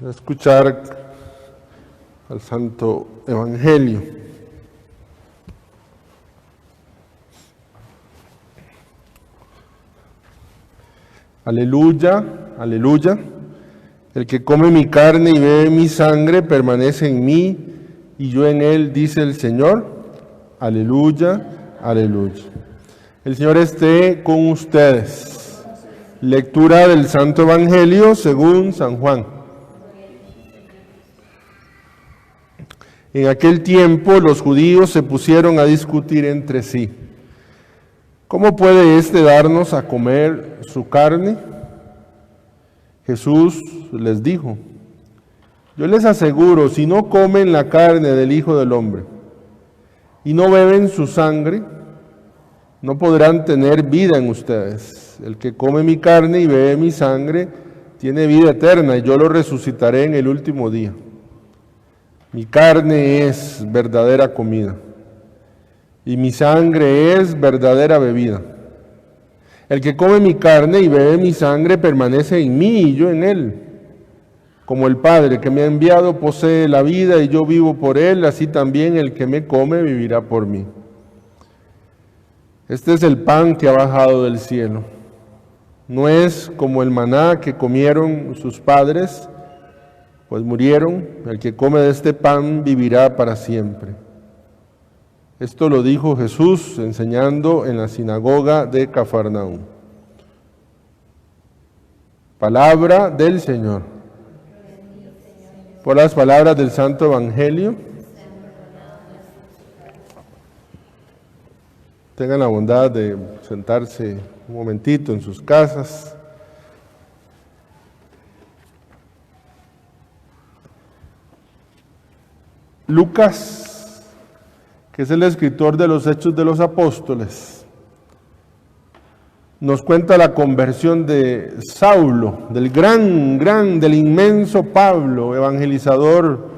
Escuchar al Santo Evangelio. Aleluya, aleluya. El que come mi carne y bebe mi sangre permanece en mí y yo en él, dice el Señor. Aleluya, aleluya. El Señor esté con ustedes. Lectura del Santo Evangelio según San Juan. En aquel tiempo los judíos se pusieron a discutir entre sí: ¿cómo puede éste darnos a comer su carne? Jesús les dijo: yo les aseguro, si no comen la carne del Hijo del Hombre y no beben su sangre, no podrán tener vida en ustedes. El que come mi carne y bebe mi sangre tiene vida eterna, y yo lo resucitaré en el último día. Mi carne es verdadera comida, y mi sangre es verdadera bebida. El que come mi carne y bebe mi sangre permanece en mí y yo en él. Como el Padre que me ha enviado posee la vida y yo vivo por él, así también el que me come vivirá por mí. Este es el pan que ha bajado del cielo. No es como el maná que comieron sus padres, pues murieron. El que come de este pan vivirá para siempre. Esto lo dijo Jesús enseñando en la sinagoga de Cafarnaúm. Palabra del Señor. Por las palabras del Santo Evangelio, tengan la bondad de sentarse un momentito en sus casas. Lucas, que es el escritor de los Hechos de los Apóstoles, nos cuenta la conversión de Saulo, del inmenso Pablo, evangelizador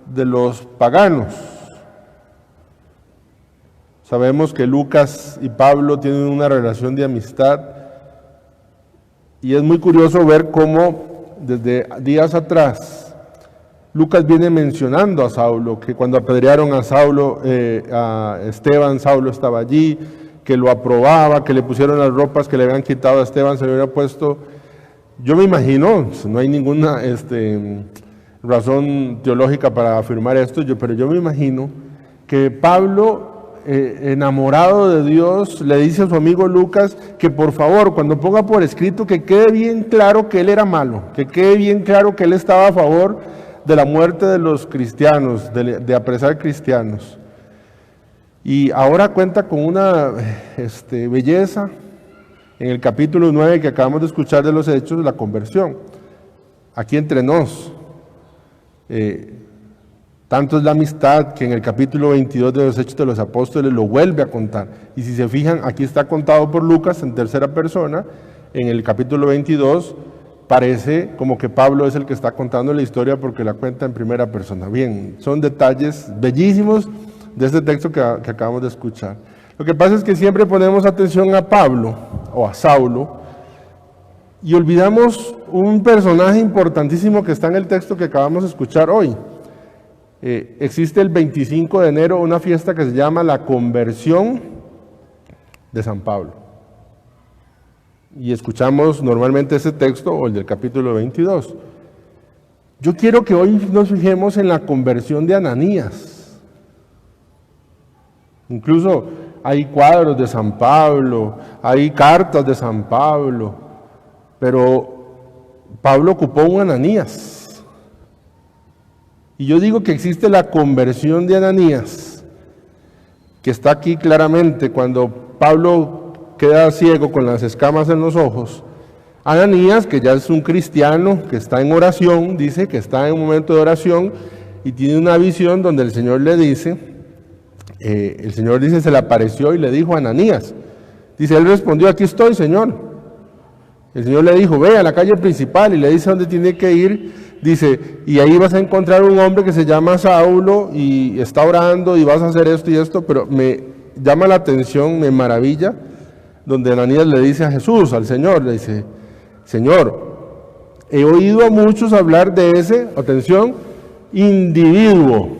de los paganos. Sabemos que Lucas y Pablo tienen una relación de amistad, y es muy curioso ver cómo desde días atrás Lucas viene mencionando a Saulo, que cuando apedrearon a Saulo, a Esteban, Saulo estaba allí, que lo aprobaba, que le pusieron las ropas que le habían quitado a Esteban, se le hubiera puesto. Yo me imagino, no hay ninguna razón teológica para afirmar esto, pero yo me imagino que Pablo, enamorado de Dios, le dice a su amigo Lucas que por favor, cuando ponga por escrito, que quede bien claro que él era malo, que quede bien claro que él estaba a favor de la muerte de los cristianos, de apresar cristianos. Y ahora cuenta con una belleza en el capítulo 9 que acabamos de escuchar de los Hechos, la conversión. Aquí entre nos, tanto es la amistad que en el capítulo 22 de los Hechos de los Apóstoles lo vuelve a contar. Y si se fijan, aquí está contado por Lucas en tercera persona. En el capítulo 22 parece como que Pablo es el que está contando la historia porque la cuenta en primera persona. Bien, son detalles bellísimos de este texto que acabamos de escuchar. Lo que pasa es que siempre ponemos atención a Pablo o a Saulo y olvidamos un personaje importantísimo que está en el texto que acabamos de escuchar hoy. Existe el 25 de enero una fiesta que se llama la Conversión de San Pablo. Y escuchamos normalmente ese texto o el del capítulo 22. Yo quiero que hoy nos fijemos en la conversión de Ananías. Incluso hay cuadros de San Pablo, hay cartas de San Pablo, pero Pablo ocupó un Ananías. Y yo digo que existe la conversión de Ananías, que está aquí claramente cuando Pablo queda ciego con las escamas en los ojos. Ananías, que ya es un cristiano, que está en oración, dice que está en un momento de oración y tiene una visión donde el Señor le dice, se le apareció y le dijo a Ananías. Dice, él respondió, aquí estoy, Señor. El Señor le dijo, ve a la calle principal, y le dice dónde tiene que ir, Dice, y ahí vas a encontrar un hombre que se llama Saulo y está orando y vas a hacer esto y esto, pero me llama la atención, me maravilla, donde Ananías le dice a Jesús, al Señor, le dice, Señor, he oído a muchos hablar de ese, atención, individuo.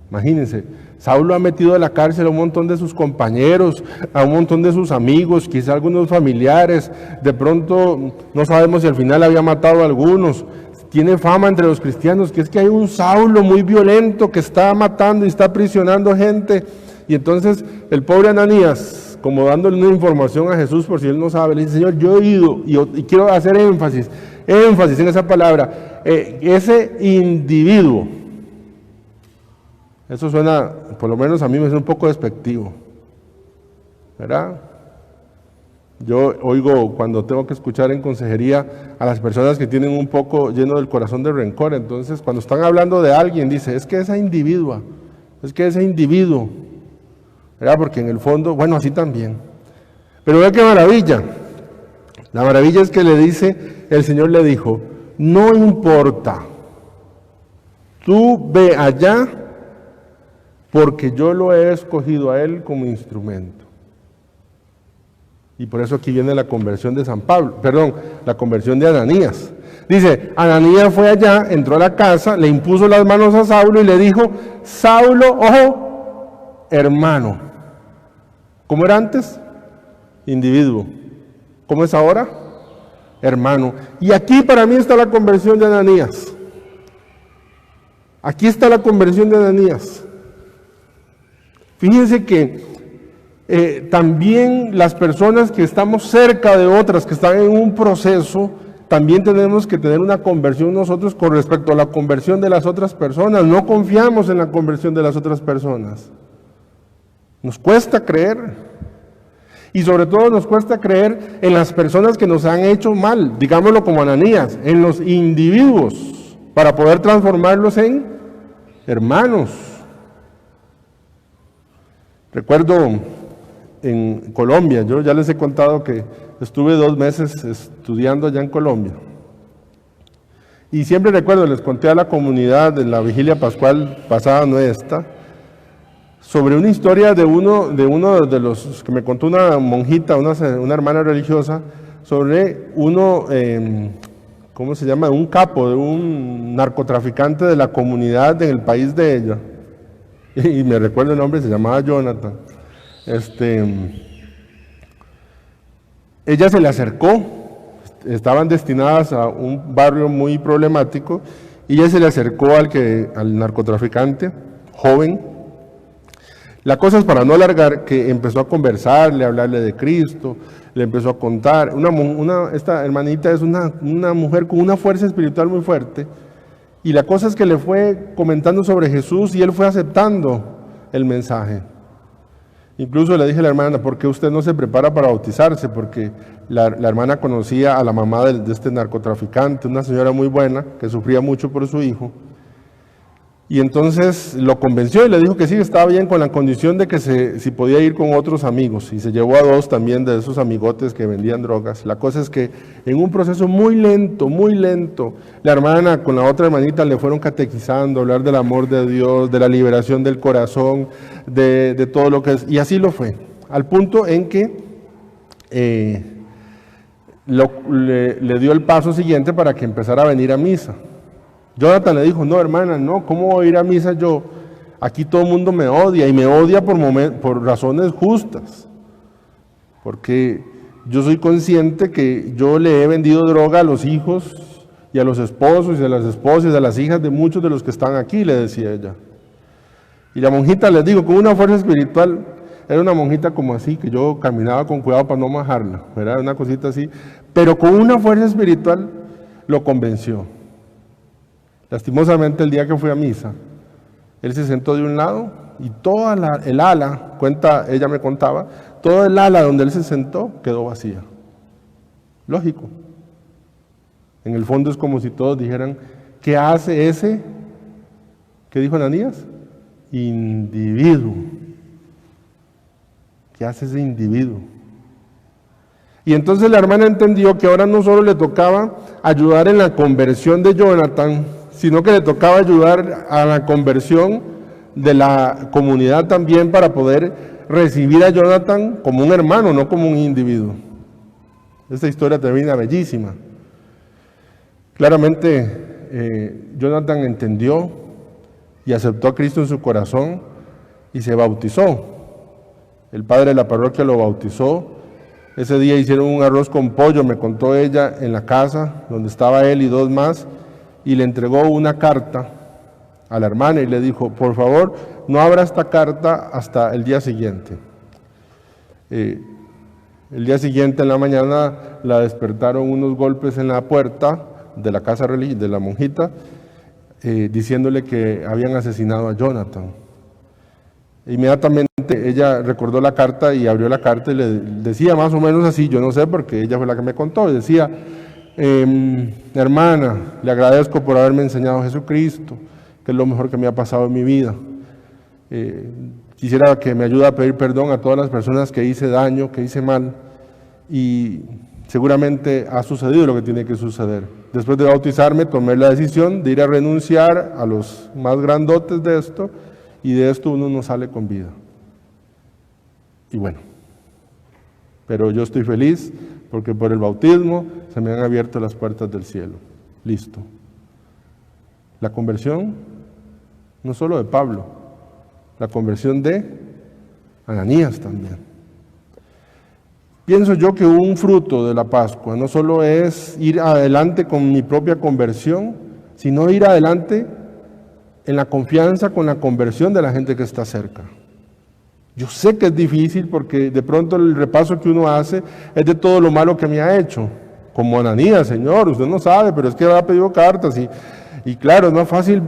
Imagínense, Saulo ha metido a la cárcel a un montón de sus compañeros, a un montón de sus amigos, quizá algunos familiares, de pronto no sabemos si al final había matado a algunos. Tiene fama entre los cristianos que es que hay un Saulo muy violento que está matando y está aprisionando gente. Y entonces el pobre Ananías, como dándole una información a Jesús por si él no sabe, le dice, Señor, yo he oído, y quiero hacer énfasis en esa palabra, ese individuo. Eso suena, por lo menos a mí me suena un poco despectivo, ¿verdad? Yo oigo cuando tengo que escuchar en consejería a las personas que tienen un poco lleno del corazón de rencor, entonces cuando están hablando de alguien, dice, es que esa individua, es que ese individuo, ¿verdad? Porque en el fondo, bueno, así también. Pero vea qué maravilla. La maravilla es que le dice, el Señor le dijo, no importa, tú ve allá, porque yo lo he escogido a él como instrumento. Y por eso aquí viene la conversión de San Pablo, perdón, la conversión de Ananías. Dice, Ananías fue allá, entró a la casa, le impuso las manos a Saulo y le dijo, Saulo, ojo, hermano. ¿Cómo era antes? Individuo. ¿Cómo es ahora? Hermano. Y aquí para mí está la conversión de Ananías. Aquí está la conversión de Ananías. Fíjense que también las personas que estamos cerca de otras, que están en un proceso, también tenemos que tener una conversión nosotros con respecto a la conversión de las otras personas. No confiamos en la conversión de las otras personas. Nos cuesta creer. Y sobre todo nos cuesta creer en las personas que nos han hecho mal, digámoslo como Ananías, en los individuos, para poder transformarlos en hermanos. Recuerdo en Colombia, yo ya les he contado que estuve 2 meses estudiando allá en Colombia. Y siempre recuerdo, les conté a la comunidad de la vigilia pascual pasada, no esta, sobre una historia de uno de los que me contó una monjita, una hermana religiosa, sobre uno, ¿cómo se llama? Un capo, de un narcotraficante de la comunidad en el país de ella. Y me recuerdo el nombre, se llamaba Jonathan. Ella se le acercó, estaban destinadas a un barrio muy problemático, y ella se le acercó al narcotraficante, joven. La cosa es, para no alargar, que empezó a conversarle, a hablarle de Cristo, le empezó a contar. Esta hermanita es una mujer con una fuerza espiritual muy fuerte, y la cosa es que le fue comentando sobre Jesús y él fue aceptando el mensaje. Incluso le dije a la hermana, ¿por qué usted no se prepara para bautizarse? Porque la hermana conocía a la mamá de este narcotraficante, una señora muy buena, que sufría mucho por su hijo. Y entonces lo convenció y le dijo que sí, estaba bien, con la condición de que si podía ir con otros amigos. Y se llevó a 2 también de esos amigotes que vendían drogas. La cosa es que en un proceso muy lento, la hermana con la otra hermanita le fueron catequizando, hablar del amor de Dios, de la liberación del corazón, de todo lo que es. Y así lo fue, al punto en que le dio el paso siguiente para que empezara a venir a misa. Jonathan le dijo, no hermana, no, ¿cómo voy a ir a misa yo? Aquí todo el mundo me odia, y me odia por razones justas, porque yo soy consciente que yo le he vendido droga a los hijos y a los esposos y a las esposas y a las hijas de muchos de los que están aquí, le decía ella. Y la monjita, les digo, con una fuerza espiritual, era una monjita como así, que yo caminaba con cuidado para no majarla, era una cosita así, pero con una fuerza espiritual lo convenció. Lastimosamente, el día que fui a misa, él se sentó de un lado y toda el ala, ella me contaba, toda el ala donde él se sentó quedó vacía. Lógico. En el fondo es como si todos dijeran, ¿qué hace ese? ¿Qué dijo Ananías? Individuo. ¿Qué hace ese individuo? Y entonces la hermana entendió que ahora no solo le tocaba ayudar en la conversión de Jonathan, sino que le tocaba ayudar a la conversión de la comunidad también para poder recibir a Jonathan como un hermano, no como un individuo. Esta historia termina bellísima. Claramente Jonathan entendió y aceptó a Cristo en su corazón y se bautizó. El padre de la parroquia lo bautizó. Ese día hicieron un arroz con pollo, me contó ella, en la casa donde estaba él y dos más, y le entregó una carta a la hermana y le dijo, por favor, no abra esta carta hasta el día siguiente. El día siguiente en la mañana la despertaron unos golpes en la puerta de la casa de la monjita, diciéndole que habían asesinado a Jonathan. Inmediatamente ella recordó la carta y abrió la carta y le decía más o menos así, yo no sé porque ella fue la que me contó, y decía, hermana, le agradezco por haberme enseñado a Jesucristo, que es lo mejor que me ha pasado en mi vida. Quisiera que me ayude a pedir perdón a todas las personas que hice daño, que hice mal, y seguramente ha sucedido lo que tiene que suceder. Después de bautizarme tomé la decisión de ir a renunciar a los más grandotes de esto, y de esto uno no sale con vida. Y bueno, pero yo estoy feliz porque por el bautismo se me han abierto las puertas del cielo. Listo. La conversión, no solo de Pablo, la conversión de Ananías también. Pienso yo que un fruto de la Pascua no solo es ir adelante con mi propia conversión, sino ir adelante en la confianza con la conversión de la gente que está cerca. Yo sé que es difícil porque de pronto el repaso que uno hace es de todo lo malo que me ha hecho. Como Ananías, Señor, usted no sabe, pero es que ha pedido cartas y claro, es más fácil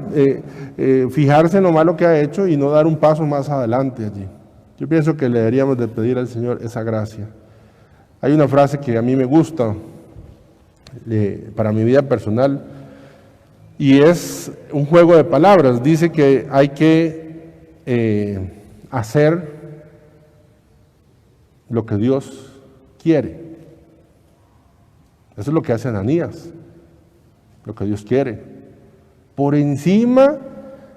fijarse en lo malo que ha hecho y no dar un paso más adelante allí. Yo pienso que le deberíamos de pedir al Señor esa gracia. Hay una frase que a mí me gusta para mi vida personal y es un juego de palabras. Dice que hay que hacer lo que Dios quiere. Eso es lo que hace Ananías, lo que Dios quiere. Por encima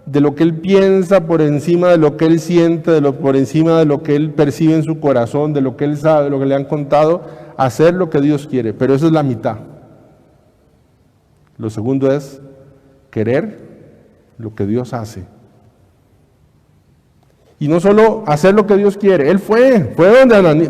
de lo que él piensa, por encima de lo que él siente, por encima de lo que él percibe en su corazón, de lo que él sabe, de lo que le han contado, hacer lo que Dios quiere. Pero eso es la mitad. Lo segundo es querer lo que Dios hace. Y no solo hacer lo que Dios quiere, él fue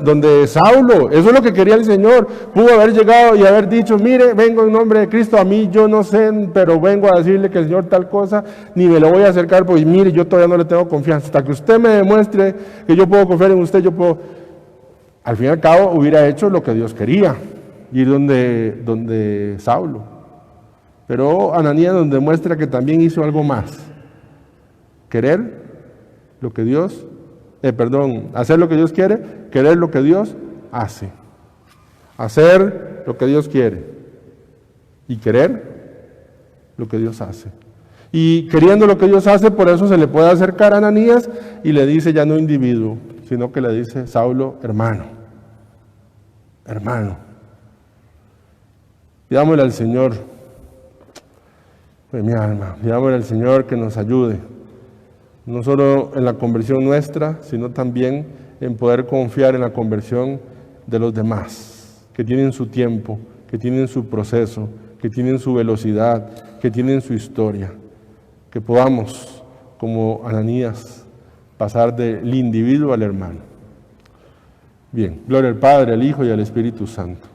donde Saulo, eso es lo que quería el Señor, pudo haber llegado y haber dicho, mire, vengo en nombre de Cristo, a mí yo no sé, pero vengo a decirle que el Señor tal cosa, ni me lo voy a acercar, porque mire, yo todavía no le tengo confianza, hasta que usted me demuestre que yo puedo confiar en usted, yo puedo, al fin y al cabo hubiera hecho lo que Dios quería, ir donde Saulo, pero Ananías nos demuestra que también hizo algo más, querer lo que Dios, hacer lo que Dios quiere, querer lo que Dios hace. Hacer lo que Dios quiere y querer lo que Dios hace. Y queriendo lo que Dios hace, por eso se le puede acercar a Ananías y le dice ya no individuo, sino que le dice Saulo, hermano. Hermano. Pidámosle al Señor, pues mi alma, pidámosle al Señor que nos ayude. No solo en la conversión nuestra, sino también en poder confiar en la conversión de los demás, que tienen su tiempo, que tienen su proceso, que tienen su velocidad, que tienen su historia. Que podamos, como Ananías, pasar del individuo al hermano. Bien, gloria al Padre, al Hijo y al Espíritu Santo.